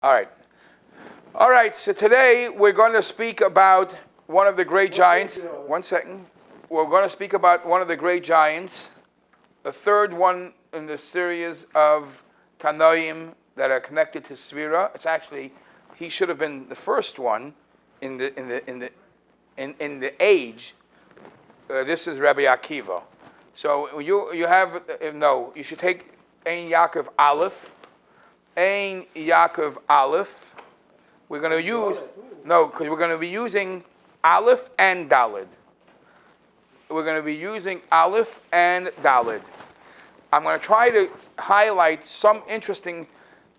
All right. All right, so today we're going to speak about one of the great giants. 1 second. We're going to speak about one of the great giants, the third one in the series of Tanoim that are connected to Svira. It's actually, he should have been the first one in the age. This is Rabbi Akiva. So you have, no, you should take Ein Yaakov Aleph. Ein Yaakov Aleph. We're going to use, no, because we're going to be using Aleph and Daled. We're going to be using Aleph and Daled. I'm going to try to highlight some interesting,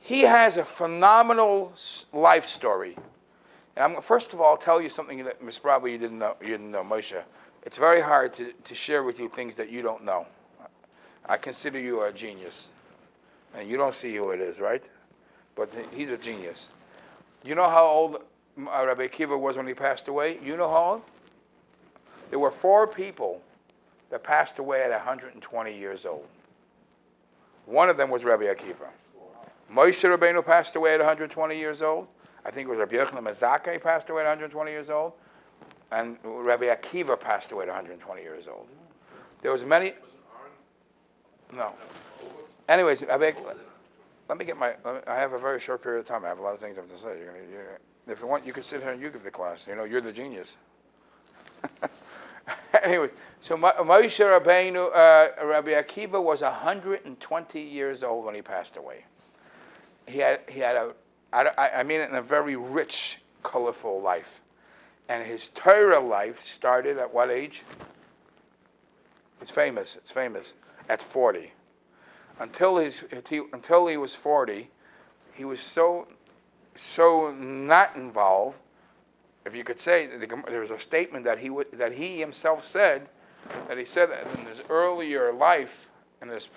he has a phenomenal life story. And I'm going to first of all tell you something that Ms. Rabbi you didn't know, Moshe. It's very hard to share with you things that you don't know. I consider you a genius. And you don't see who it is, right? But he's a genius. You know how old Rabbi Akiva was when he passed away? You know how old? There were 4 people that passed away at 120 years old. One of them was Rabbi Akiva. Moshe Rabbeinu passed away at 120 years old. I think it was Rabbi Wilhelm passed away at 120 years old. And Rabbi Akiva passed away at 120 years old. There was many... No. Anyways, let me get my... I have a very short period of time. I have a lot of things I have to say. If you want, you can sit here and you give the class. You know, you're the genius. Anyway, so Moshe Rabbeinu, Rabbi Akiva was 120 years old when he passed away. He had I mean it in a very rich, colorful life. And his Torah life started at what age? It's famous. At 40. Until he was 40, he was so not involved. If you could say, there was a statement that he himself said, that he said that in his earlier life, in this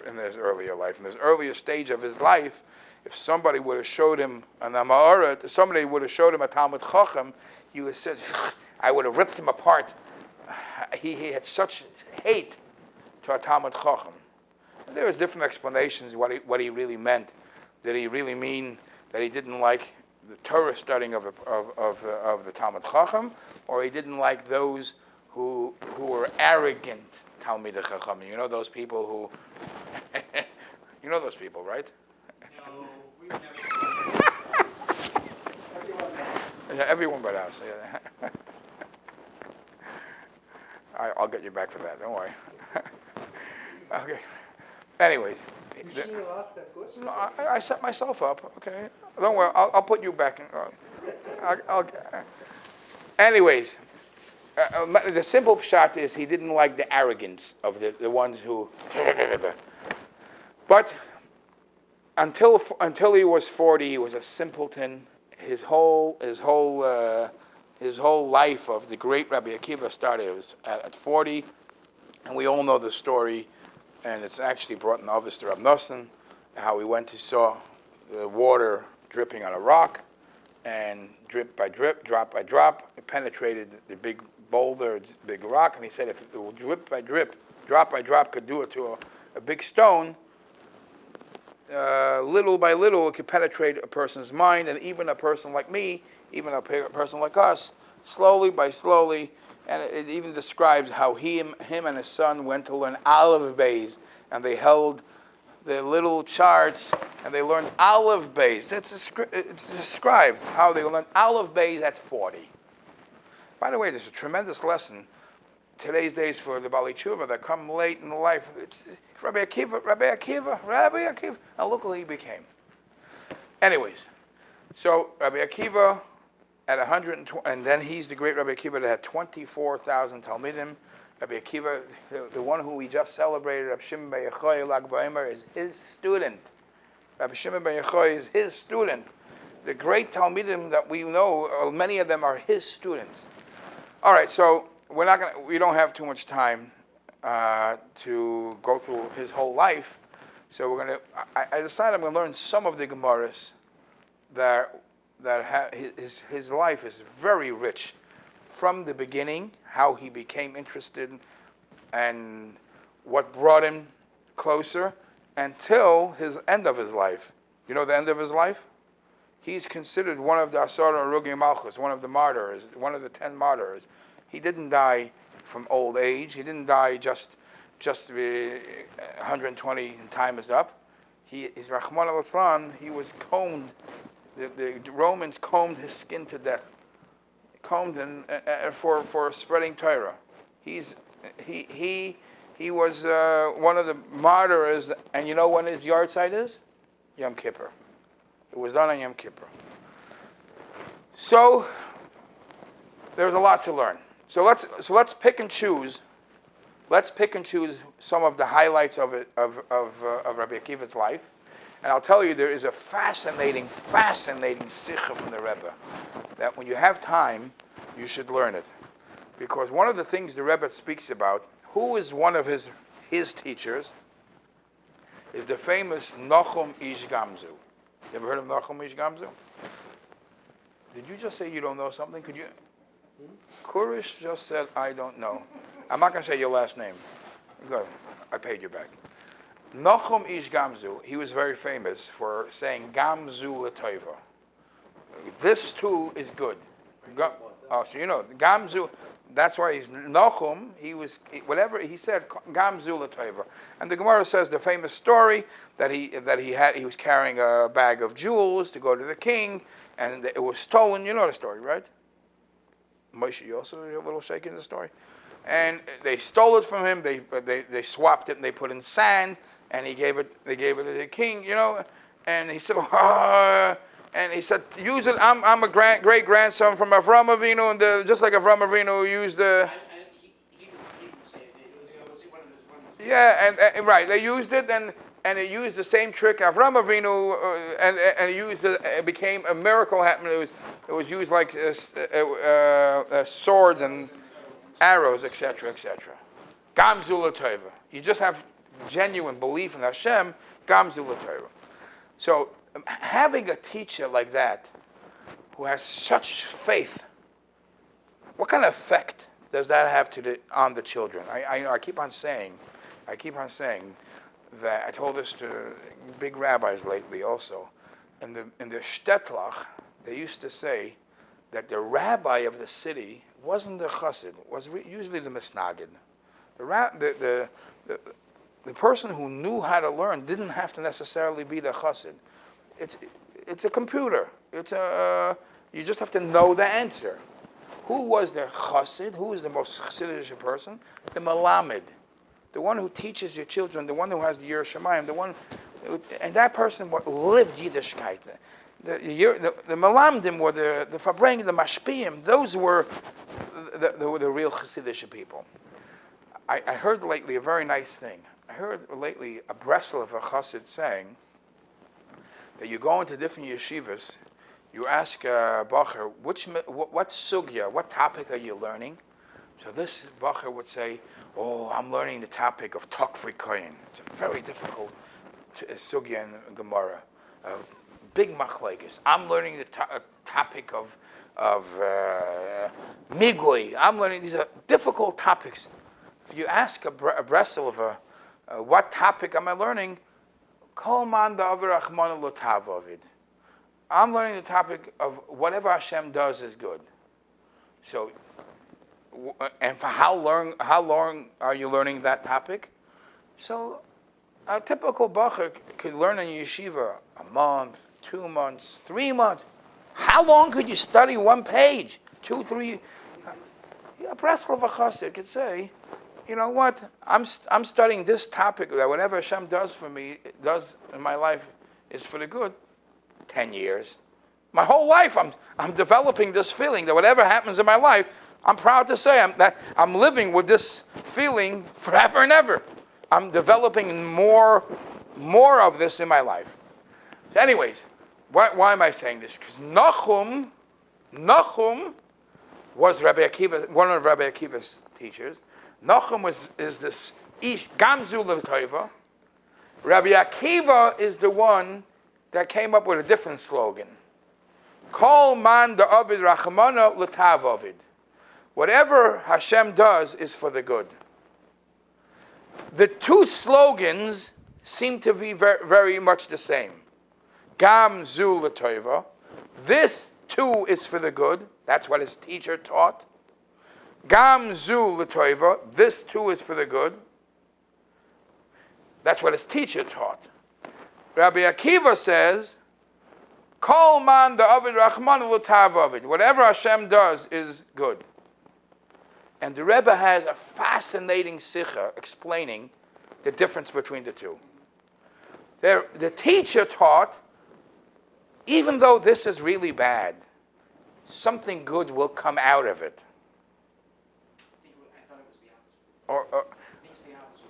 earlier stage of his life, if somebody would have showed him an Amarat, somebody would have showed him a Talmud Chacham, he would have said, I would have ripped him apart. He had such hate to a Talmud Chacham. And there was different explanations what he really meant. Did he really mean that he didn't like the Torah studying of the Talmud Chacham, or he didn't like those who were arrogant Talmidei Chacham? You know those people who, you know those people, right? No, we've never. Everyone but us. Yeah. I'll get you back for that. Don't worry. Okay. Anyways. You shouldn't have asked that question. No, I set myself up. Okay. Don't worry. I'll put you back. Anyways, the simple shot is he didn't like the arrogance of the ones who. But until he was 40, he was a simpleton. His whole life of the great Rabbi Akiva started at 40, and we all know the story, and it's actually brought in Avis to Rav Nosson, how he went to saw the water dripping on a rock, and drip by drip, drop by drop, it penetrated the big boulder, big rock, and he said if it drip by drip, drop by drop could do it to a big stone, little by little, it could penetrate a person's mind, and even a person like me, even a person like us, slowly by slowly, and it even describes how him and his son went to learn Aleph Beis, and they held their little charts, and they learned Aleph Beis. It's described how they learned Aleph Beis at 40. By the way, this is a tremendous lesson today's days for the Bali Tshuva that come late in life. It's Rabbi Akiva. Now look who he became. Anyways, so Rabbi Akiva at 120, and then he's the great Rabbi Akiva that had 24,000 Talmidim. Rabbi Akiva, the one who we just celebrated, Rabbi Shimon ben Yochai, Lag BaOmer, is his student. Rabbi Shimon ben Yochai is his student. The great Talmidim that we know, many of them are his students. All right, so we don't have too much time to go through his whole life. So I decided I'm going to learn some of the Gemaras his life is very rich from the beginning, how he became interested and what brought him closer until his end of his life. You know the end of his life? He's considered one of the Asar Rugi Malchus, one of the martyrs, one of the 10 martyrs. He didn't die from old age. He didn't die just 120 and time is up. His Rahman al-Islam, he was combed. The Romans combed his skin to death, combed for spreading Torah. He was one of the martyrs, and you know when his yard site is? Yom Kippur. It was done on Yom Kippur. So there's a lot to learn. So let's pick and choose. Let's pick and choose some of the highlights of Rabbi Akiva's life. And I'll tell you, there is a fascinating sikha from the Rebbe that when you have time, you should learn it. Because one of the things the Rebbe speaks about, who is one of his teachers, is the famous Nachum Ish Gamzu. You ever heard of Nachum Ish Gamzu? Did you just say you don't know something? Could you? Kurish just said, I don't know. I'm not going to say your last name. Good. I paid you back. Nachum Ish Gamzu, he was very famous for saying Gamzu L'Toiva. This too is good. So you know, Gamzu, that's why he's Nachum, whatever he said, Gamzu L'Toiva. And the Gemara says the famous story that he was carrying a bag of jewels to go to the king, and it was stolen. You know the story, right? Moshe, you also a little shaky in the story? And they stole it from him, they swapped it and they put in sand, and they gave it to the king, you know, and he said, use it. I'm a great grandson from Avram Avinu, and just like Avram Avinu used the. He didn't say it. It was one of his. Yeah, and right, they used it, and they used the same trick. Avram Avinu, and used it. It became a miracle happened. It was used like swords and arrows, etc., etc. Gamzu L'Toiva. You just have genuine belief in Hashem. Gamzu L'Toiva. So having a teacher like that, who has such faith, what kind of effect does that have on the children? I keep on saying that I told this to big rabbis lately also. In the Shtetlach, they used to say that the rabbi of the city wasn't the chassid, was usually the misnagid. The person who knew how to learn didn't have to necessarily be the chassid. It's a computer. You just have to know the answer. Who was the chassid? Who was the most chassidish person? The malamed, the one who teaches your children, the one who has the Yiras Shamayim, and that person lived Yiddishkeit. The Malamdim were the Fabreing, the Mashpiyim. Those were the real Chassidish people. I heard lately a very nice thing. I heard lately a Breslov, a Chassid, saying that you go into different yeshivas, you ask a Bacher, what sugya, what topic are you learning? So this Bacher would say, I'm learning the topic of Takfri Koyin. It's a very difficult sugya in Gemara. Big machlekes. I'm learning the topic of migui. I'm learning these are difficult topics. If you ask a Breslov, what topic am I learning? Kol man da'aver Rahman lotav ovid. I'm learning the topic of whatever Hashem does is good. So, and for how long are you learning that topic? So, a typical bacher could learn in yeshiva a month, 2 months, 3 months. How long could you study one page? 2, 3. A Breslov Chassid could say, you know what? I'm studying this topic that whatever Hashem does for me, does in my life, is for the good. 10 years. My whole life, I'm developing this feeling that whatever happens in my life, I'm proud to say I'm living with this feeling forever and ever. I'm developing more of this in my life. So anyways, why am I saying this? Because Nachum was Rabbi Akiva, one of Rabbi Akiva's teachers. Nachum is this Ish Gamzu L'Toiva. Rabbi Akiva is the one that came up with a different slogan. Kol man da'avid rachmana l'tav avid. Whatever Hashem does is for the good. The two slogans seem to be very, very much the same. Gam zu l'toiva. This too is for the good. That's what his teacher taught. Gam zu l'toiva. This too is for the good. That's what his teacher taught. Rabbi Akiva says, Kol man da'avid Rahman l'tav avid. Whatever Hashem does is good. And the Rebbe has a fascinating sikha explaining the difference between the two. The teacher taught, even though this is really bad, something good will come out of it. I thought it was the opposite. Or I think it's the opposite.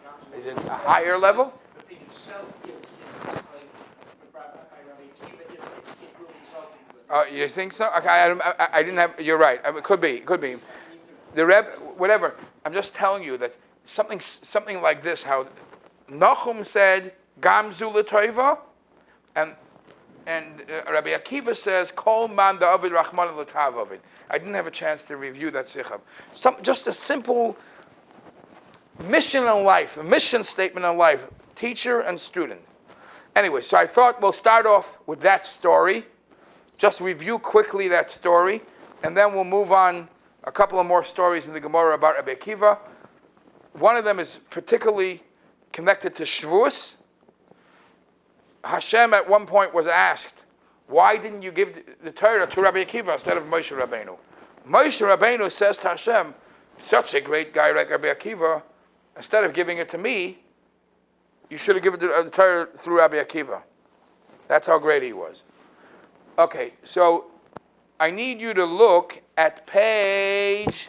Not is it a higher level? The thing itself is like by Rabbi Akiva, it will result in good. You think so? Okay, I didn't have. You're right. It could be. The Rebbe, whatever. I'm just telling you that something like this. How Nachum said, "Gamzu l'toiva," and Rabbi Akiva says, "Kol man da'avid Rahman l'tav avid." I didn't have a chance to review that sikha. Just a simple mission in life, a mission statement in life, teacher and student. Anyway, so I thought we'll start off with that story. Just review quickly that story, and then we'll move on. A couple of more stories in the Gemara about Rabbi Akiva. One of them is particularly connected to Shavuos. Hashem at one point was asked, why didn't you give the Torah to Rabbi Akiva instead of Moshe Rabbeinu? Moshe Rabbeinu says to Hashem, such a great guy like Rabbi Akiva, instead of giving it to me, you should have given the Torah through Rabbi Akiva. That's how great he was. Okay, so I need you to look at page,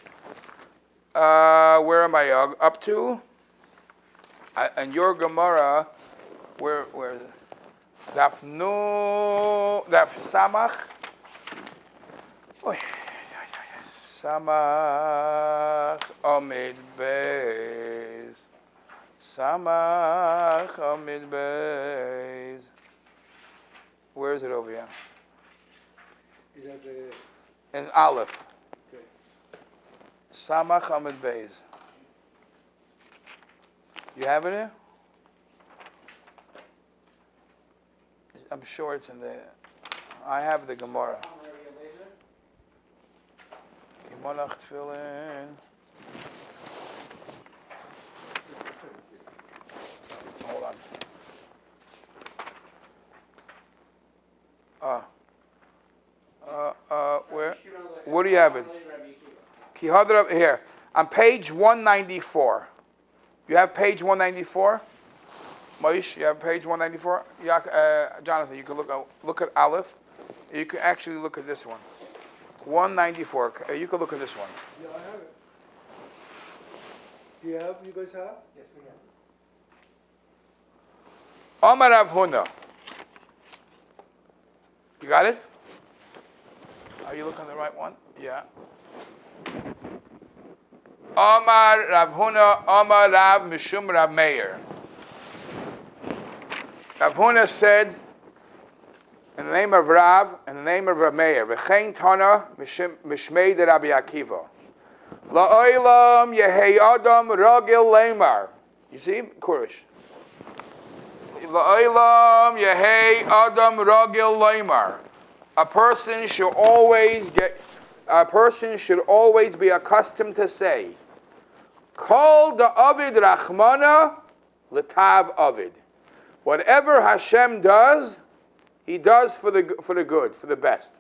where am I up to? And your Gemara, where is it? Daf Samach. Samach Amid Beis. Samach Amid Beis. Where is it over here? Is that the... In Aleph. Okay. Samach Amid Beis. You have it here? I'm sure it's in there. I have the Gemara. Kimonach Tefillin. Hold on. Where? Where do you have it? Kihadra here. On page 194. You have page 194? Moish, you have page 194? Jonathan, you can look at Aleph. You can actually look at this one. 194. You can look at this one. Yeah, I have it. Do you guys have? Yes, we have. Amar Rav Huna. You got it? Are you looking at the right one? Yeah. Amar Rav Huna, Amar Rav Mishum Rav Meir. Rav Huna said, in the name of Rav, in the name of Rav Meir, V'chein Tana Mishmei de Rabbi Akiva. La'olam Yehei Adam Ragil Leimar. You see? Kurish. La'olam Yehei Adam Ragil Leimar. A person should always be accustomed to say, Kol da'avid Rachmana l'tav avid. Whatever Hashem does, He does for the good, for the best.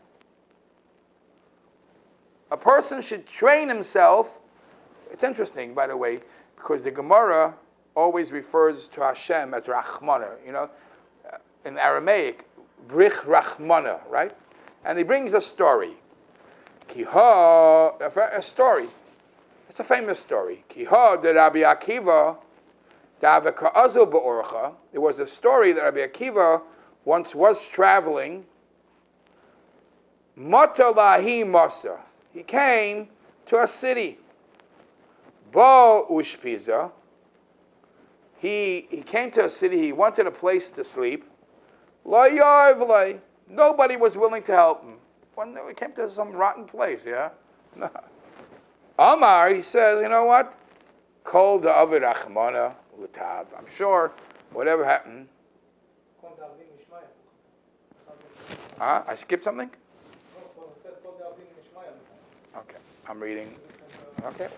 A person should train himself. It's interesting, by the way, because the Gemara always refers to Hashem as Rachmana. You know, in Aramaic, Brich Rachmana, right? And he brings a story. Kiha, a story. It's a famous story. Kiha de Rabbi Akiva. There was a story that Rabbi Akiva once was traveling. Matalahi Masa. He came to a city. Bo Ushpiza. He came to a city. He wanted a place to sleep. Nobody was willing to help him. When we came to some rotten place, yeah. Amar, he says, you know what? Kol da'avid Rachmana l'tav. I'm sure whatever happened. I skipped something? Okay, I'm reading. Okay.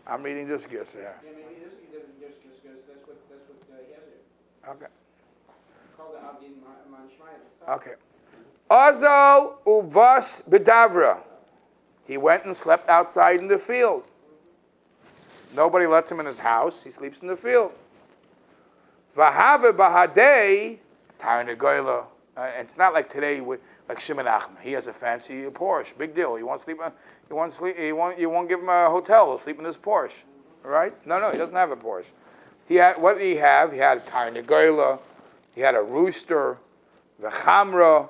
I'm reading this guess here. Yeah, maybe this, just goes, that's what he has there. Okay. Called the Avin Man Shmaya. Okay. Azal uvas bedavra. He went and slept outside in the field. Nobody lets him in his house. He sleeps in the field. Vahave bahadei tarnegoila. It's not like today with like Shimon Nachman. He has a fancy Porsche. Big deal. You won't sleep. You won't give him a hotel. He'll sleep in this Porsche, right? No, he doesn't have a Porsche. He had, what did he have? He had a tarnegoila. He had a rooster, the chamra,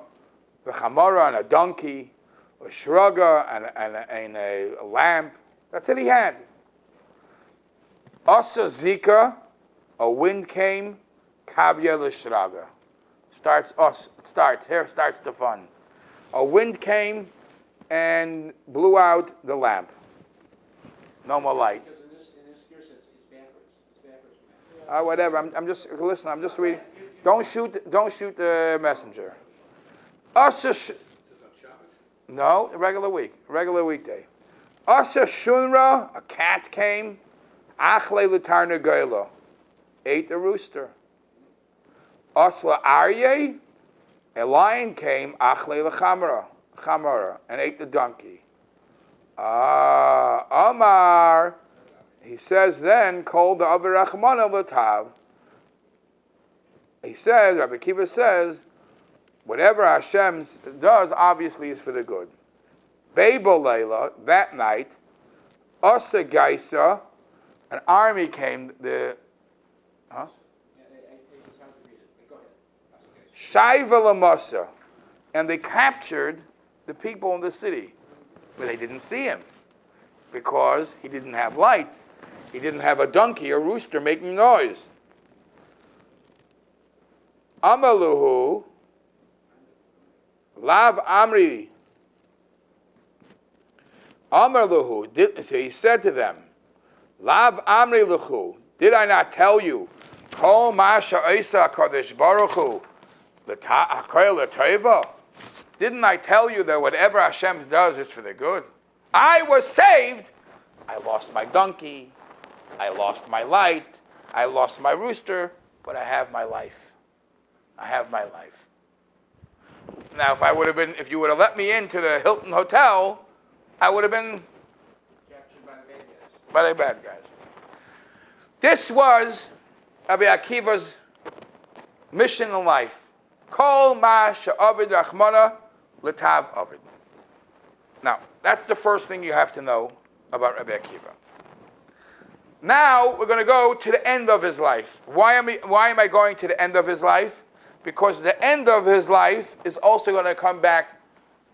and a donkey, a shruga, and a lamp. That's it he had. Asa zika, a wind came, kabya l'shraga. Here starts the fun. A wind came and blew out the lamp. No more light. Because in this gear set, it's backwards. It's backwards. Whatever. I'm just reading. Don't shoot the messenger. Asa. No, regular weekday. Asa shunra, a cat came. Achle l'tarnegoila, ate the rooster. Asla arye, a lion came. Achle l'chamara, and ate the donkey. Amar, he says then, called the avirachmana l'tav. He says, Rabbi Akiva says, whatever Hashem does, obviously is for the good. Beibel Leila, that night, Asa Gaisa, an army came, Shaiva Lamasa, and they captured the people in the city. But they didn't see him because he didn't have light. He didn't have a donkey or rooster making noise. Amaluhu, Lav Amri, Amaluhu, so he said to them, Lav Amri Luchu, did I not tell you, Kol Masha Isa Kadosh Baruch Hu, didn't I tell you that whatever Hashem does is for the good? I was saved. I lost my donkey. I lost my light. I lost my rooster, but I have my life. I have my life. Now, if you would have let me into the Hilton Hotel, I would have been Captured by the bad guys. by the bad guys. This was Rabbi Akiva's mission in life. Kol ma she'avid rachmana l'tav avid. Now, that's the first thing you have to know about Rabbi Akiva. Now, we're going to go to the end of his life. Why am I going to the end of his life? Because the end of his life is also going to come back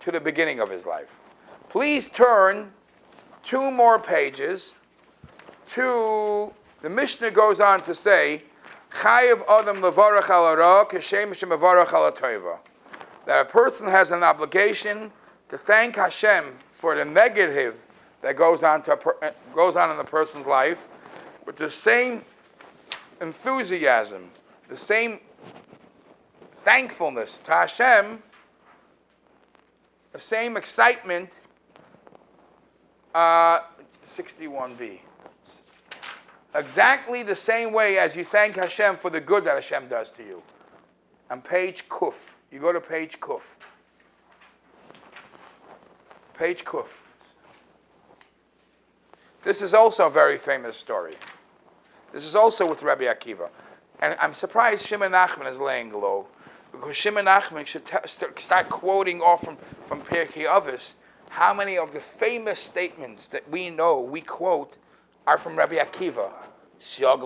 to the beginning of his life. Please turn 2 more pages to, the Mishnah goes on to say, Chayav Adam levarach al hara kashem shemevarach al hatova. That a person has an obligation to thank Hashem for the negative that goes on in the person's life, with the same enthusiasm, the same thankfulness to Hashem, the same excitement. 61b. Exactly the same way as you thank Hashem for the good that Hashem does to you. On page Kuf. You go to page Kuf. Page Kuf. This is also a very famous story. This is also with Rabbi Akiva. And I'm surprised Shimon Nachman is laying low, because Shimon Nachman should start quoting off from Pirkei Avos. How many of the famous statements that we know, we quote, are from Rabbi Akiva? So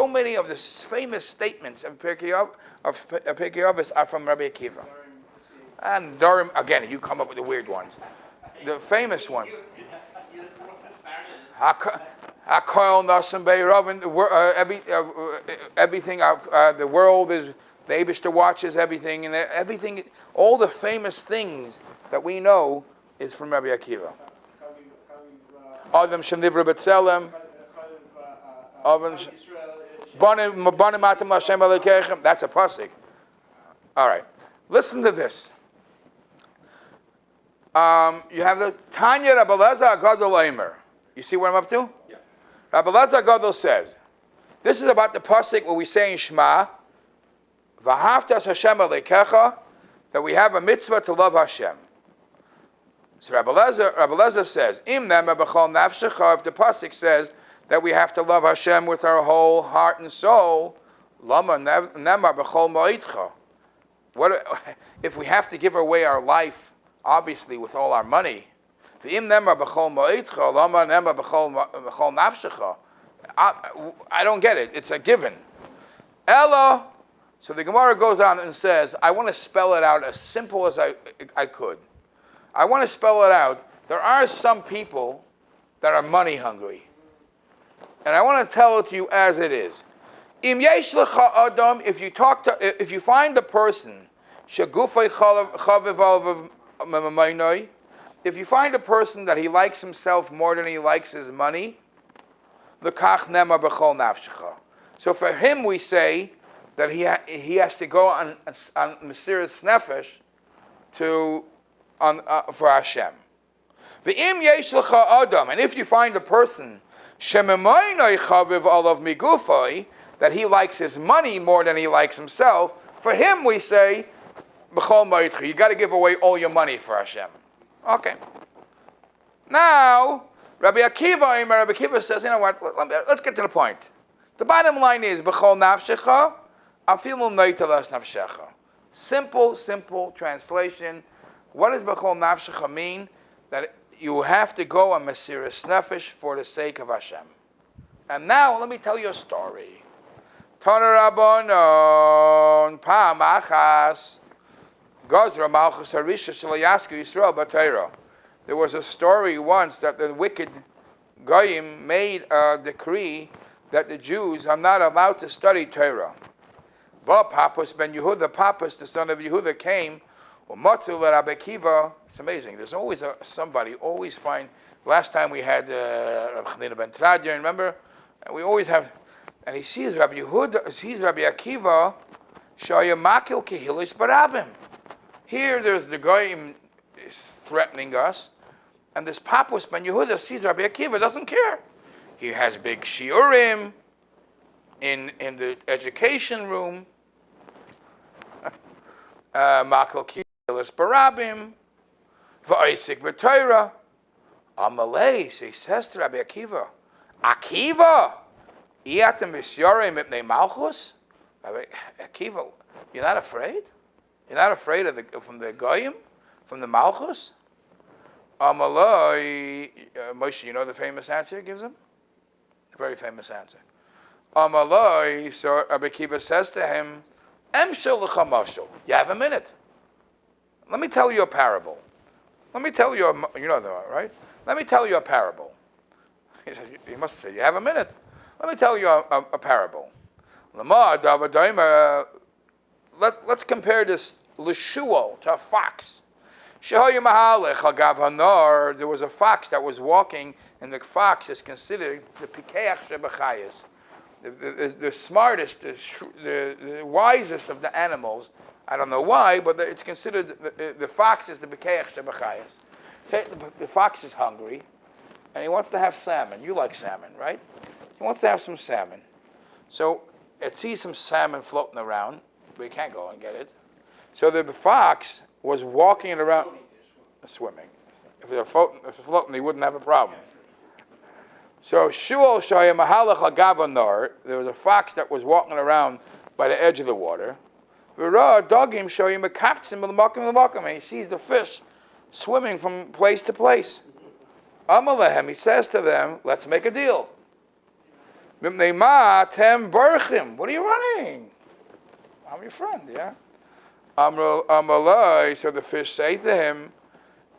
many of the famous statements of Pirkei Avos are from Rabbi Akiva. And Durham, again, you come up with the weird ones. The famous ones. HaKol Nasim Be'erovin, everything, the world is, the Eibishter watches everything, and everything, all the famous things that we know is from Rabbi Akiva. Adam Shenivra B'Tselem, that's a pasuk. All right. Listen to this. You have the Tanya Rabbi Elazar Gadol Omer. You see what I'm up to? Yeah. Rabbi Elazar Gadol says, this is about the pasuk where we say in Shema, V'ahavtas Hashem Elokecha, that we have a mitzvah to love Hashem. So Rabbi Elazar says, Im nema b'chol nafshecha, if the pasuk says that we have to love Hashem with our whole heart and soul, lama nema b'chol ma'itcha. What if we have to give away our life, obviously with all our money? Im nema b'chol ma'itcha, lama nema b'chol nafshecha. I don't get it. It's a given. Ella. So the Gemara goes on and says, I want to spell it out as simple as I could. I want to spell it out. There are some people that are money hungry. And I want to tell it to you as it is. Im yesh lecha adam, if you find a person, shagufay chaviv alav, if you find a person that he likes himself more than he likes his money, lekach nema b'chol nafshecha. So for him we say that he has to go on Mesiras Nefesh for Hashem. V'im yesh lecha adam, and if you find a person shememaynoi chaviv alav migufay, that he likes his money more than he likes himself, for him we say b'chol ma'itcha, you got to give away all your money for Hashem. Okay. Now Rabbi Akiva says, you know what? Let's get to the point. The bottom line is b'chol nafshecha afilu noitelas nafshecha. Simple translation. What does b'chol nafshecha mean? That you have to go on Mesiras Nefesh for the sake of Hashem. And now let me tell you a story. Tana Rabbanon Pam Achas Gazra Malchus Harisha Shelo Yasku Yisrael B'Torah. There was a story once that the wicked Goyim made a decree that the Jews are not allowed to study Torah. But Papas ben Yehuda, Papas, the son of Yehuda, came. Rabbi Akiva, it's amazing. There's always somebody, always find. Last time we had Rabbi ben Tradian, remember? And we always have, and he sees Rabbi Yehuda, sees Rabbi Akiva, Shaya Makil Kehilis Barabim. Here there's the guy is threatening us, and this Papas ben Yehuda sees Rabbi Akiva, doesn't care. He has big shiurim in the education room. Makil Kehilis Barabim, Va'isik B'Torah. Amalei, so he says to Rabbi Akiva, Akiva, Iatem V'Syorim Mipnei Malchus? Rabbi Akiva, you're not afraid? You're not afraid from the Goyim? From the Malchus? Amalei, Moshe, you know the famous answer he gives him? A very famous answer. Amalei, so Rabbi Akiva says to him, Emshel L'cha Mashal. You have a minute. Let me tell you a parable. Let me tell you, you know that, right? Let me tell you a parable. He says, you must say, you have a minute. Let me tell you a parable. Let's compare this Lishuo to a fox. There was a fox that was walking, and the fox is considered the Pikeach Shebachayis, the smartest, the wisest of the animals. I don't know why, but it's considered the fox is the Pikeach Shebachayis. The fox is hungry, and he wants to have salmon. You like salmon, right? He wants to have some salmon. So it sees some salmon floating around, but he can't go and get it. So the fox was walking around, swimming. If it were floating, he wouldn't have a problem. So Shuol Shaya Mahalach Agavanor, there was a fox that was walking around by the edge of the water. Dogim Shoyim Makapsim Makim. He sees the fish swimming from place to place. Amalehem, he says to them, let's make a deal. Mimnei tem barchim. What are you running? I'm your friend, yeah? Amalei, so the fish say to him,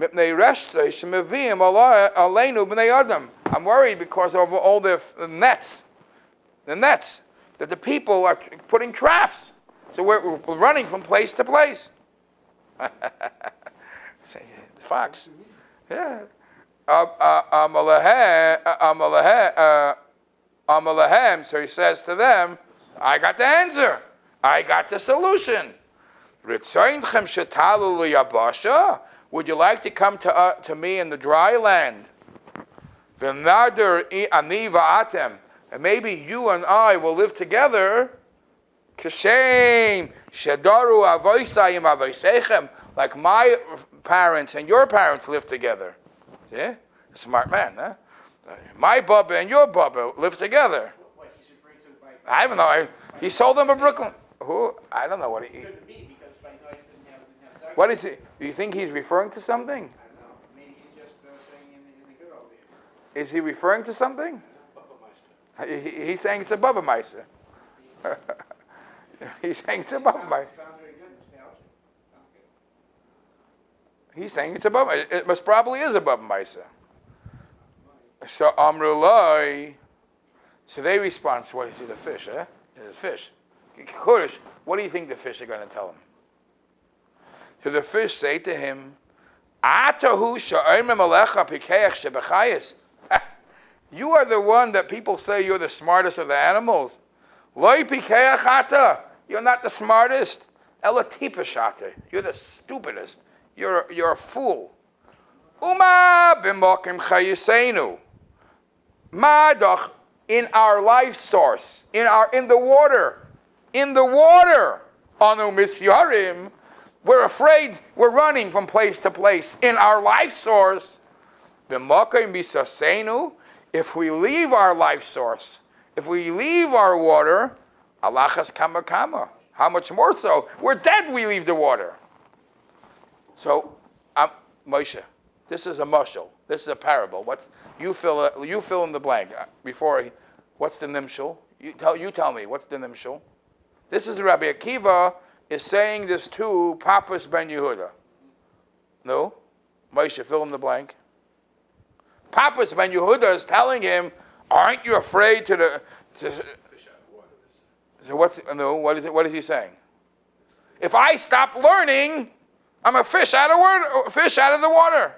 Mipnei reshtei shemevim aleinu b'nei adam. I'm worried because of all the nets that the people are putting traps. So we're running from place to place. Fox. Yeah. Amalehem, so he says to them, I got the answer. I got the solution. Ritzayinchem shetalu liyabasha. Would you like to come to me in the dry land? V'nader ani va'atem. And maybe you and I will live together. Kishem shedaru avoisayim avoisechem. Like my parents and your parents live together. See? Smart man, huh? My Bubba and your Bubba live together. What he's referring to by... I don't know. He sold them in Brooklyn. Who? I don't know what he... Couldn't be, because by now he didn't have What is it? Do you think he's referring to something? I don't know. Maybe he's just saying in the good old days. Is he referring to something? He's saying it's a Bubba Meiser. He's saying it's a Bubba Meiser. Sounds very good, nostalgic. Sounds good. He's saying it's a Bubba. It most probably is a Bubba Meiser. So Amrulai. So they respond. What is it? The fish? Eh? It's a fish. Kurish. What do you think the fish are going to tell him? So the fish say to him, "Atahu sha'imem alecha pikeach shebechayis." You are the one that people say you're the smartest of the animals. Loi pikeach ata. You're not the smartest. Ela tipashate. You're the stupidest. You're a fool. Uma b'mokim chayisenu. Madach, in our life source, in the water. Anu misyarim. We're afraid. We're running from place to place. In our life source, b'mokim misasenu. If we leave our life source, if we leave our water, alachas kama kama. How much more so? We're dead. We leave the water. So, Moshe, this is a mushal. This is a parable. You fill in the blank what's the nimshal? You tell me. What's the nimshal? This is Rabbi Akiva is saying this to Papas ben Yehuda. No, Moshe, fill in the blank. Papas ben Yehuda is telling him, "Aren't you afraid to fish out of water?" So what is he saying? If I stop learning, I'm a fish out of the water.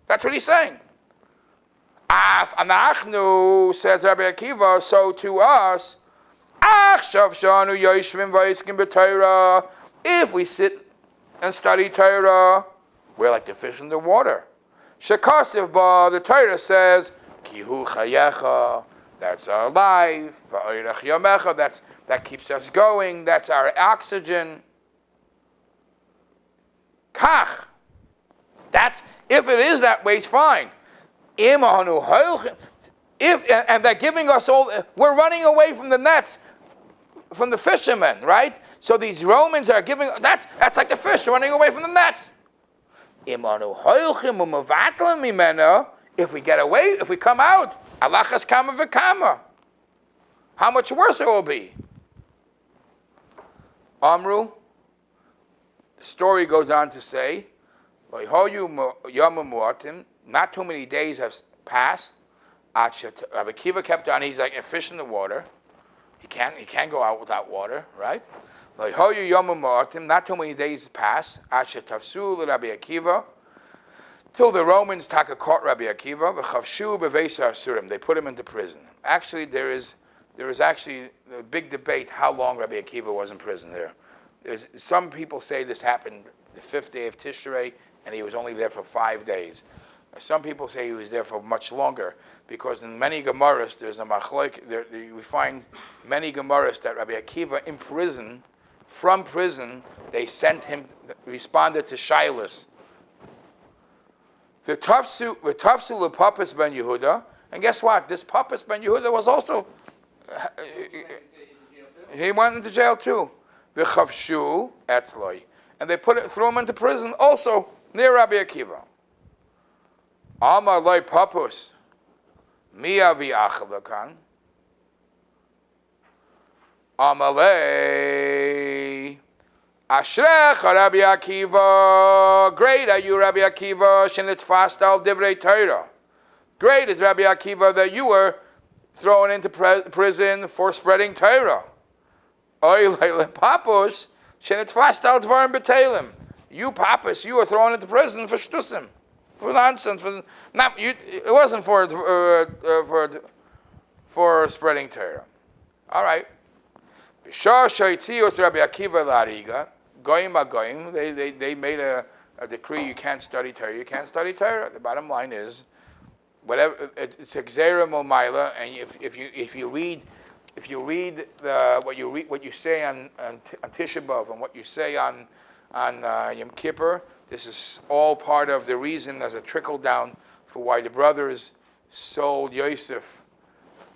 That's what he's saying. Af anachnu, says Rabbi Akiva, so to us, achshav shanu yoshvim vayiskim b'Torah. If we sit and study Torah, we're like the fish in the water. Shekasiv ba, the Torah says, kihu chayecha, that's our life. Va'orach yamecha, that keeps us going. That's our oxygen. Kach. That's, if it is that way, it's fine. If and they're giving us all, we're running away from the nets, from the fishermen, right? So these Romans are giving, that's like the fish running away from the nets. If we get away, if we come out, alachas kama v'kama. How much worse it will be. Amru, the story goes on to say, not too many days have passed. Rabbi Akiva kept on. He's like a fish in the water. He can't go out without water, right? Not too many days passed. Rabbi Akiva, till the Romans caught Rabbi Akiva. They put him into prison. Actually, there is actually a big debate how long Rabbi Akiva was in prison there. Some people say this happened the 5th day of Tishrei, and he was only there for 5 days. Some people say he was there for much longer, because in many Gemaras, there's a machloek, we find many Gemaras that Rabbi Akiva in prison, from prison, they sent him, responded to Shilas. The Tafsu Papas ben Yehuda, and guess what? This Papas ben Yehuda was also, he went into jail too. The Chavshu Etzloi. And they threw him into prison also near Rabbi Akiva. Amar loy papus, mi avi achalakan. Amalei, ashrecha Rabbi Akiva. Great are you, Rabbi Akiva. Shenitz fast al divrei Torah. Great is Rabbi Akiva that you were thrown into prison for spreading Torah. Oy le papus. Shenitz fast al dvarim b'teilim. You papus, you were thrown into prison for shtusim. For nonsense, it wasn't for spreading Torah. All right. goyim are goyim. They made a decree you can't study Torah. You can't study Torah. The bottom line is, whatever it's a gzeira momaila, and if you read what you say on Tisha B'av and what you say on Yom Kippur, this is all part of the reason as a trickle down for why the brothers sold Yosef.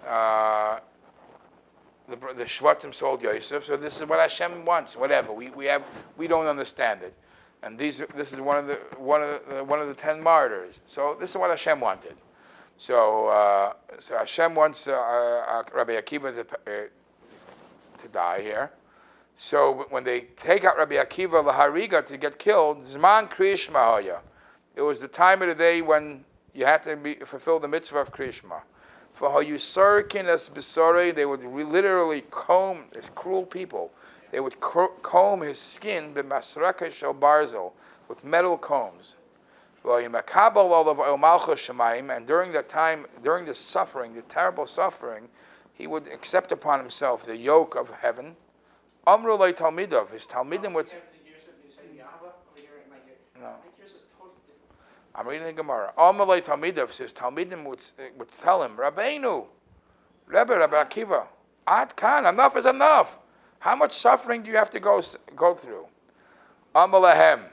The Shvatim sold Yosef. So this is what Hashem wants. Whatever we don't understand it, and this is one of the 10 martyrs. So this is what Hashem wanted. So Hashem wants Rabbi Akiva to die here. So when they take out Rabbi Akiva lahariga to get killed, Zman Kriyishma Haya. It was the time of the day when you had to fulfill the mitzvah of Kriyishma. For Hayusarkin as Besore, they would literally comb, these cruel people, they would comb his skin b'masraka shel barzel, with metal combs. And during that time, during the suffering, the terrible suffering, he would accept upon himself the yoke of heaven. Amru lei talmidov, his talmidim would. No. I'm reading the Gemara. Amru lei talmidov, his talmidim would tell him, Rabbeinu, Rabbi Akiva, Ad kan, enough is enough. How much suffering do you have to go through? Amru lehem.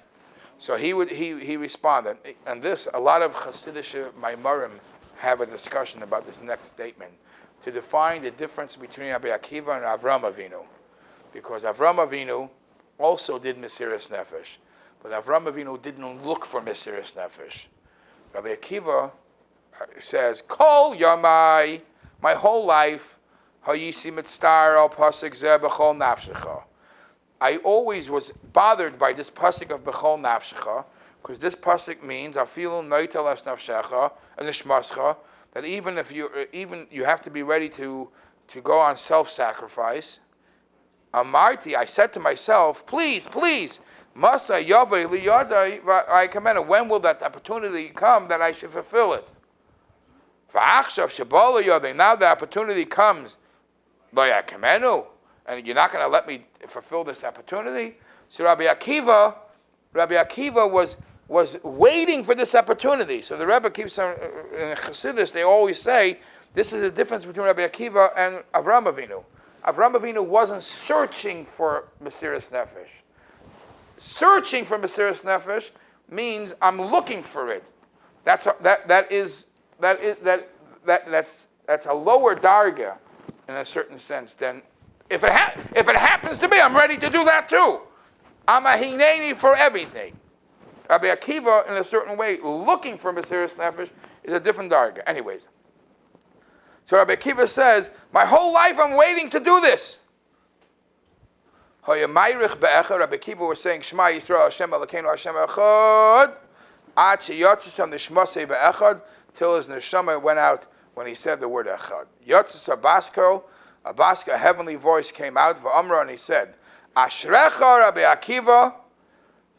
So he responded, and this, a lot of Hasidic Maimarim have a discussion about this next statement, to define the difference between Rabbi Akiva and Avram Avinu. Because Avram Avinu also did Mesiras Nefesh, but Avram Avinu didn't look for Mesiras Nefesh. Rabbi Akiva says, Kol Yamai, my whole life, Hayisi Mitztar al Pasik Zeh B'chol Nafshecha. I always was bothered by this pasuk of B'chol Nafshecha, because this pasuk means Afilu Noitel Es Nafshecha and Nishmascha, that even you have to be ready to go on self-sacrifice. Amarti, I said to myself, please, Masa Yavei Liyadai V'Ayikamena, when will that opportunity come that I should fulfill it? V'Achshav Shabala Yadai, now the opportunity comes, V'Ayikamenu, and you're not going to let me fulfill this opportunity? So Rabbi Akiva was waiting for this opportunity. So the Rebbe keeps on, in Chassidus, they always say, this is the difference between Rabbi Akiva and Avram Avinu. Avram Avinu wasn't searching for Mesiras Nefesh. Searching for Mesiras Nefesh means I'm looking for it. That's a lower darga in a certain sense than if it happens to me, I'm ready to do that too. I'm a hineni for everything. Rabbi Akiva, in a certain way, looking for Mesiras Nefesh is a different darga. Anyways, so Rabbi Akiva says, my whole life I'm waiting to do this. Rabbi Akiva was saying, Shema Yisrael Hashem Elokeinu Hashem Echad, Ad sheyatzisam nishmasei be'echad, till his neshama went out when he said the word Echad. Yatzis a baska, a heavenly voice came out, v'amra, and he said, Ashrecha Rabbi Akiva,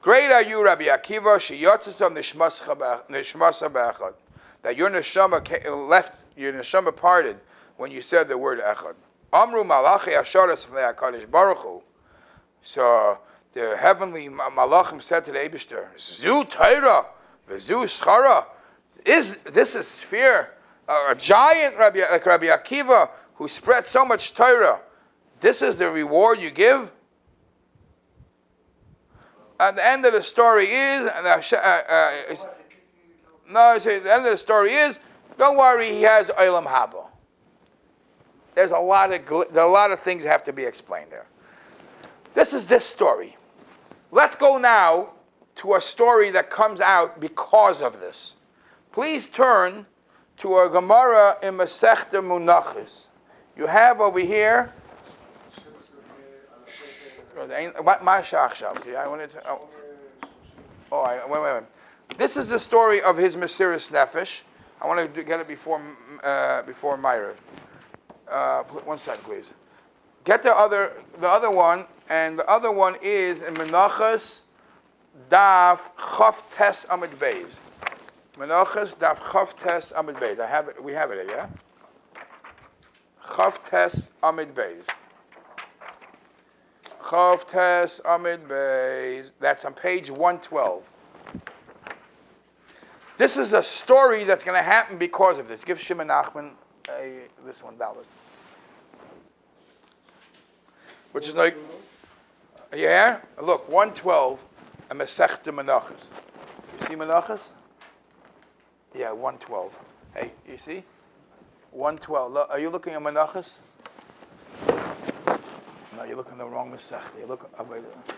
great are you, Rabbi Akiva, sheyatzisam nishmasa be'echad, that your neshama parted when you said the word Echad. Amru malachi asharas v'nei HaKadosh Baruch Hu. So the heavenly malachim said to the Eibishter, Zu Torah, v'zu schara. This is fear, a giant like Rabbi Akiva who spread so much Torah. This is the reward you give? At the end of the story is, the end of the story is, don't worry, he has Olam Haba. There's a lot of things that have to be explained there. This is this story. Let's go now to a story that comes out because of this. Please turn to a Gemara in Masechta Munachos. You have over here. Wait. This is the story of his Mesiras Nefesh. I want to get it before Myra. 1 second, please. Get the other one, and the other one is in Menachos Daf Chaf Tes Amid Beis. Menachos Daf Chaf Tes Amid Beis. We have it, yeah. Chaf Tes Amid Beis. Chav Tes Amid Beis. That's on page 112. This is a story that's going to happen because of this. Give Shimon Nachman this $1. Which is like, yeah? Look, 112, a Masechta Menachos. You see Menachos? Yeah, 112. Hey, you see? 112. Are you looking at Menachos? No, you're looking at the wrong Masechta. You look up right there.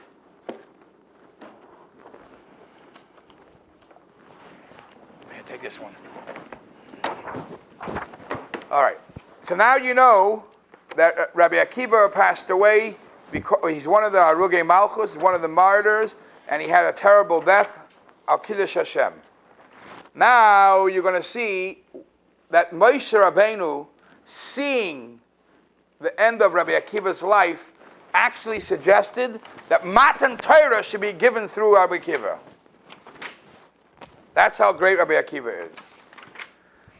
Here, take this one. All right. So now you know that Rabbi Akiva passed away because he's one of the Harugei Malchus, one of the martyrs, and he had a terrible death, Al Kiddush Hashem. Now you're going to see that Moshe Rabbeinu, seeing the end of Rabbi Akiva's life, actually suggested that Matan Torah should be given through Rabbi Akiva. That's how great Rabbi Akiva is.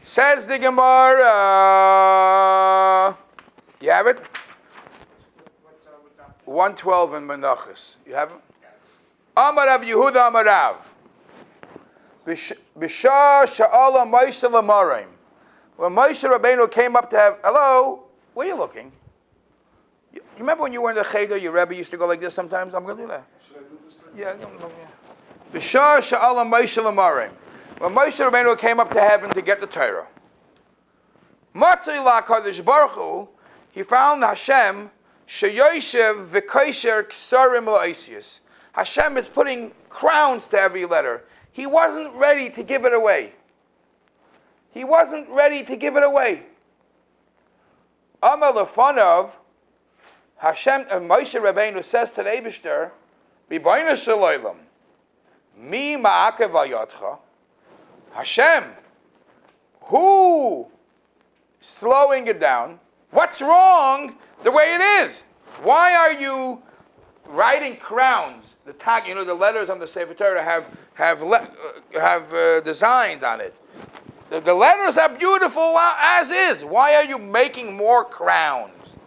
Says the Gemara. You have it? 112 in Menachos. You have it? Amar Rav Yehuda Amar Rav. B'shah sha'ala Moshe l'marim. When Moshe Rabbeinu came up to have, hello, where are you looking? You remember when you were in the Cheder, your Rebbe used to go like this sometimes? I'm going to do that. Should I do this thing? Yeah. B'shah sha'ala Moshe l'marim. When Moshe Rabbeinu came up to heaven to get the Torah, Matzei la'kadosh baruch hu, he found Hashem sheyoyshev v'kosher ksarim la'isius. Hashem is putting crowns to every letter. He wasn't ready to give it away. He wasn't ready to give it away. Amar lefanov, Hashem, Moshe Rabbeinu says to the Eibishter, Ribono shel olam, mi ma'akev al yadcha? Hashem, who slowing it down? What's wrong the way it is? Why are you writing crowns? The tag, the letters on the Sefer Torah have designs on it. The letters are beautiful as is. Why are you making more crowns?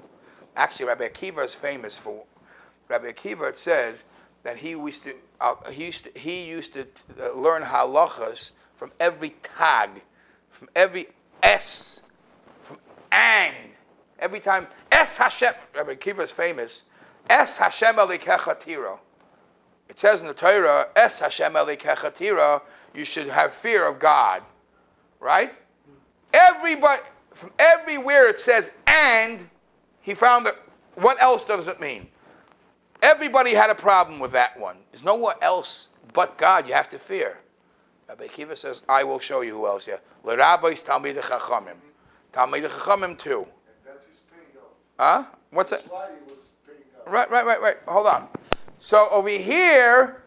Actually, Rabbi Akiva is famous for. Rabbi Akiva, it says that he used to learn halachas from every tag, from every S, from and. Every time Es Hashem, Rabbi Akiva is famous. Es Hashem Elikecha Tira. It says in the Torah, Es Hashem Elikecha Tira. You should have fear of God, right? Everybody from everywhere it says and. He found that what else does it mean? Everybody had a problem with that one. There's no one else but God you have to fear. Rabbi Akiva says, I will show you who else. Yeah, L'Rabbis Talmidei Chachamim. Talmidei Chachamim too. And that is paying off. Huh? What's it? That's why it was paying off. Right. Hold on. So over here,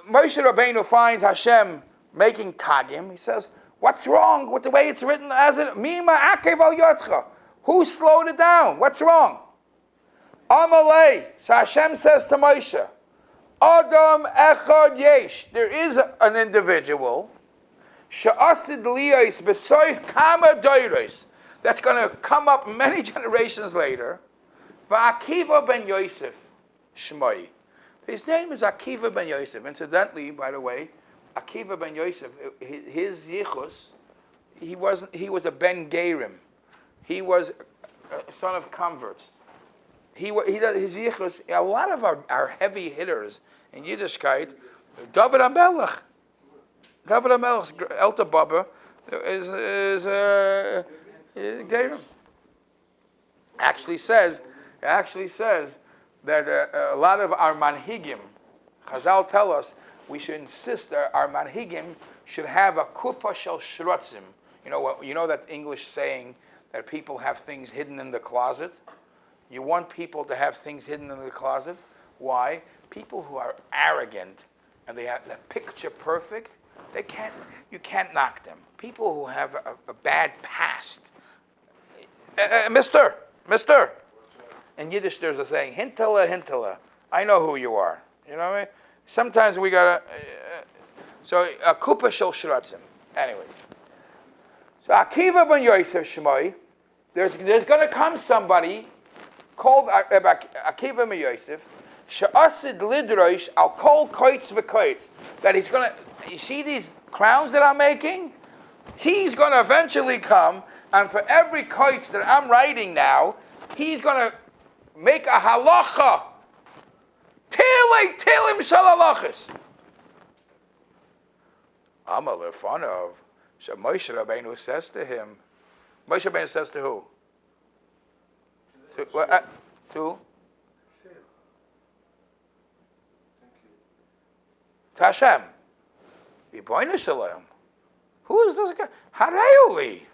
Moshe Rabbeinu finds Hashem making tagim. He says, what's wrong with the way it's written as it? Mima akev al yotcha. Who slowed it down? What's wrong? Amalei. So Hashem says to Moshe, Adam echad yesh. There is an individual. She'asid liyos b'soif kama doiros. That's going to come up many generations later. Akiva ben Yosef Shmoi. His name is Akiva ben Yosef. Incidentally, by the way, Akiva ben Yosef, his yichus, he was a ben Gerim. He was a son of converts. His yichus. A lot of our heavy hitters in Yiddishkeit, David HaMelech, Elta Baba is Gerim. Actually says that a lot of our manhigim, Chazal tell us, we should insist that our manhigim should have a kupa shel shrotzim. You know that English saying that people have things hidden in the closet? You want people to have things hidden in the closet? Why? People who are arrogant and they have the picture perfect, you can't knock them. People who have a bad past. Mister. In Yiddish there's a saying, hintala. I know who you are. You know what I mean? Sometimes we gotta, so a kupa shel shratzim. Anyway. So Akiva ben Yosef Shmoi, there's going to come somebody called Rabbi Akiva mi Yosef, she'asid lidrosh al kol koitz v'koitz, that he's going to, you see these crowns that I'm making? He's going to eventually come, and for every koitz that I'm writing now, he's going to make a halacha. Tilim shel halachas. Amal Lefanov. So Moshe Rabbeinu says to him, Moshe Rabbeinu says to who? To Hashem. Ribono Shel Olam. Who is this guy? Hareuli.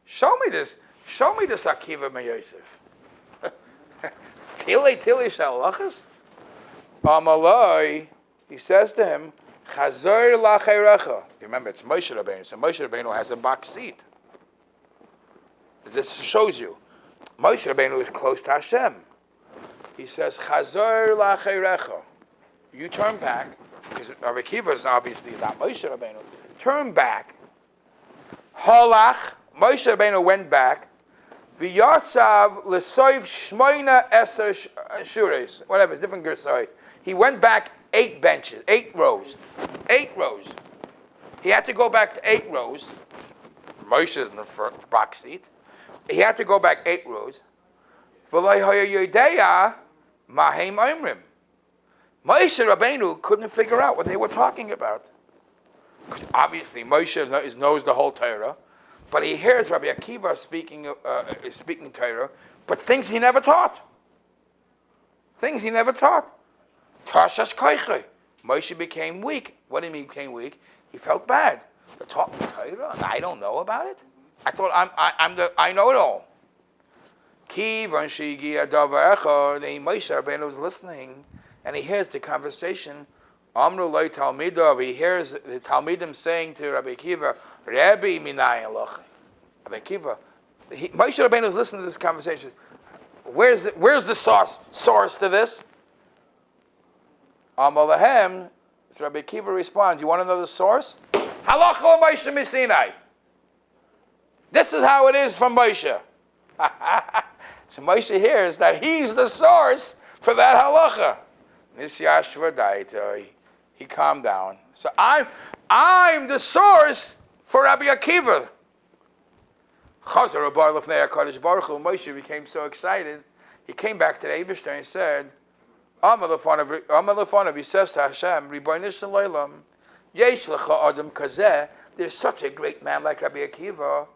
Show me this Akiva mi Yosef. Tili shel halachas. Amalai. He says to him, Chazor la'cheirecha. Remember, it's Moshe Rabbeinu. So Moshe Rabbeinu has a box seat. This shows you. Moshe Rabbeinu is close to Hashem. He says, Chazor la'cheirecha. You turn back, because Rabbi Akiva is obviously not Moshe Rabbeinu. Turn back. Halach. Moshe Rabbeinu went back. V'yasav l'soiv shmoina eser shures. Whatever, it's different gersois. He went back 8 benches, 8 rows. 8 rows. He had to go back to 8 rows. Moshe's in the front box seat. He had to go back 8 rows. Moshe Rabbeinu couldn't figure out what they were talking about. Because obviously Moshe knows the whole Torah, but he hears Rabbi Akiva speaking Torah, but things he never taught. Things he never taught. Tashash koiche. Moshe became weak. What do you mean he became weak? He felt bad. The Torah, and I don't know about it. I thought I know it all. Kivan shigi adavar echad. Moshe Rabbeinu was listening, and he hears the conversation. Amru loy talmidav. He hears the talmidim saying to Rabbi Akiva, Rabbi minayin loch. Rabbi Akiva. Moshe Rabbeinu was listening to this conversation. Where's the source to this? Amalahem. So Rabbi Akiva responds, you want to know the source? Halacha Moshe Misinai. This is how it is from Moshe. So Moshe hears that he's the source for that halacha. He calmed down. So I'm the source for Rabbi Akiva. Moshe became so excited. He came back to the Eibishter and he said, he says to Hashem, Ribono Shel Olam, Yesh lecha adam kazeh. There's such a great man like Rabbi Akiva.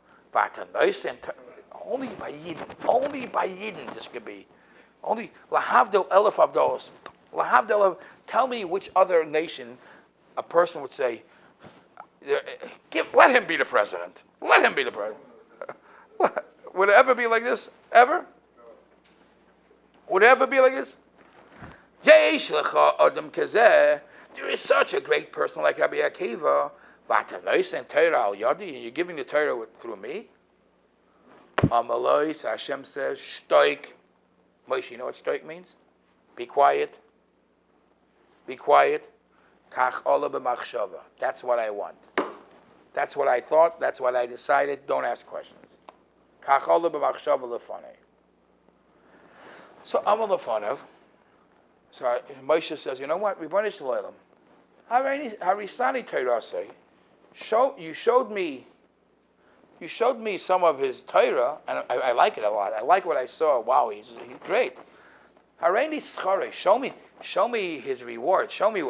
Only by Yidden this could be. Only lahavdil elef avdolos. Lahavdil. Tell me which other nation a person would say, let him be the president. Let him be the president. Would it ever be like this? Ever? Would it ever be like this? Yesh lecha adam kazeh. There is such a great person like Rabbi Akiva. You're giving the Torah through me? Amaloi, Hashem says, Shtoik. Moshe, you know what Shtoik means? Be quiet. Be quiet. Kach ola b'machshava. That's what I want. That's what I thought. That's what I decided. Don't ask questions. Kach ola b'machshava lefanei. So Amal lefanev. So Moshe says, you know what? Ribono Shel Olam. Harisani Torah say. You showed me some of his Torah, and I like it a lot. I like what I saw. Wow, he's great. Hareini schare. Show me his reward. Show me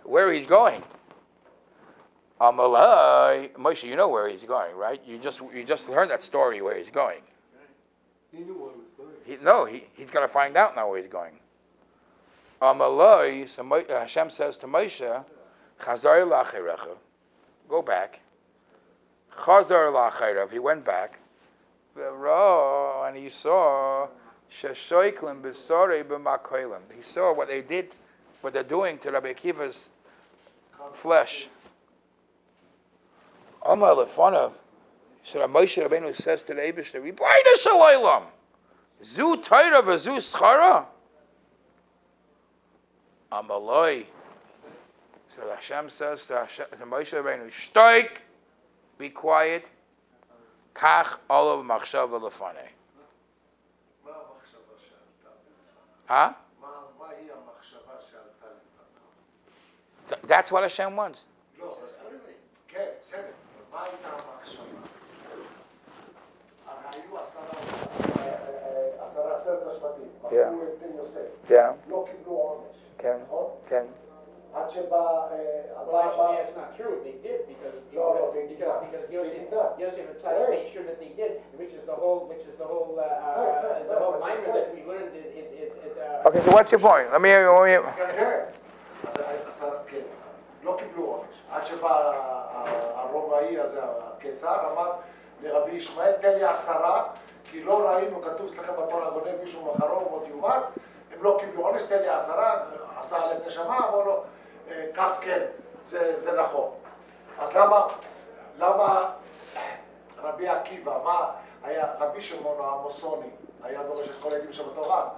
where he's going. Amalai, Moshe, you know where he's going, right? You just heard that story where he's going. He knew where he was going. He's going to find out now where he's going. Amalai, so Hashem says to Moshe, Chazar la'achirecha. Go back. Chazar la'achirev. He went back. And he saw sheshoiklim b'sorei b'makoilim. He saw what they're doing to Rabbi Akiva's flesh. Amar lefonav. So Moshe Rabbeinu says to the Eibishter, Ribono Shel Olam, zu Torah v'zu schara. Amaloi. So Hashem says to Moshe Rabbeinu, Shtoik, be quiet. Kach olav machshava lefanei. Huh? מהי המחשבה שעלתה לפניו? That's what Hashem wants. לא, כן, בסדר. מה הייתה המחשבה? הרי היו 10 השבטים, Yeah. מכרו את יוסף, Yeah. לא קיבלו עונש, כן. נכון? כן. עד שבא... Well, actually, that's not true. They did because No, they did because not. because They Yosef did not. Yosef and Tzaddik made sure that they did, which is the whole the whole minor that we learned. It's Okay, so what's your point? Let me hear you. כן, אז כן, לא קיבלו עונש. עד שבא הרומאי הזה, הקיסר, אמר לרבי ישמעאל, תן לי 10, כי לא ראינו, כתוב אצלכם בתורה, גונב מישהו מחרו ומות יומת, הם לא קיבלו עונש, תן לי 10, עשה עליהם נשמה, אמרו לו, כך כן, זה נכון. אז למה רבי עקיבא, מה היה, רבי שמעון העמוסוני, היה דורש את כל העדים שבתורה,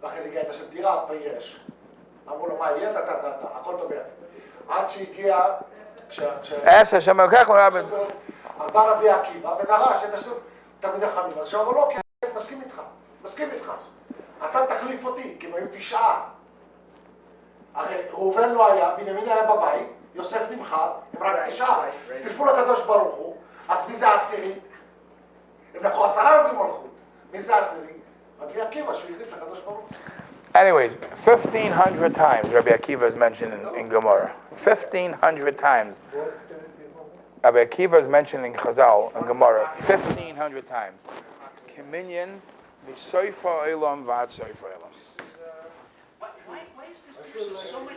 ואחרי זה הגיע את השם תירא, פיירש. אמרו לו, מה יהיה? הכל טוב יהיה. עד שהגיע, אס השם אלוקיך ורבי. בא רבי עקיבא ודרש את השם תלמידי חכמים. אז שאמרו לו, כן, מסכים איתך. אתה תחליף אותי, כי הם היו 9. הרי ראובן לא היה, בנימין היה בבית, יוסף נמחק, הם רק 9. צירפו לקדוש ברוך הוא, אז מי זה 10? הם לקחו 10 נותנים מלכות. מי זה 10? רבי עקיבא, שהוא החליף לקדוש ברוך הוא. Anyways, 1,500 times Rabbi Akiva is mentioned in Gemara. 1,500 times. Rabbi Akiva is mentioned in Chazal and Gemara 1,500 times. Kiminyan, Misoifa Elam Vad Soifa Elam.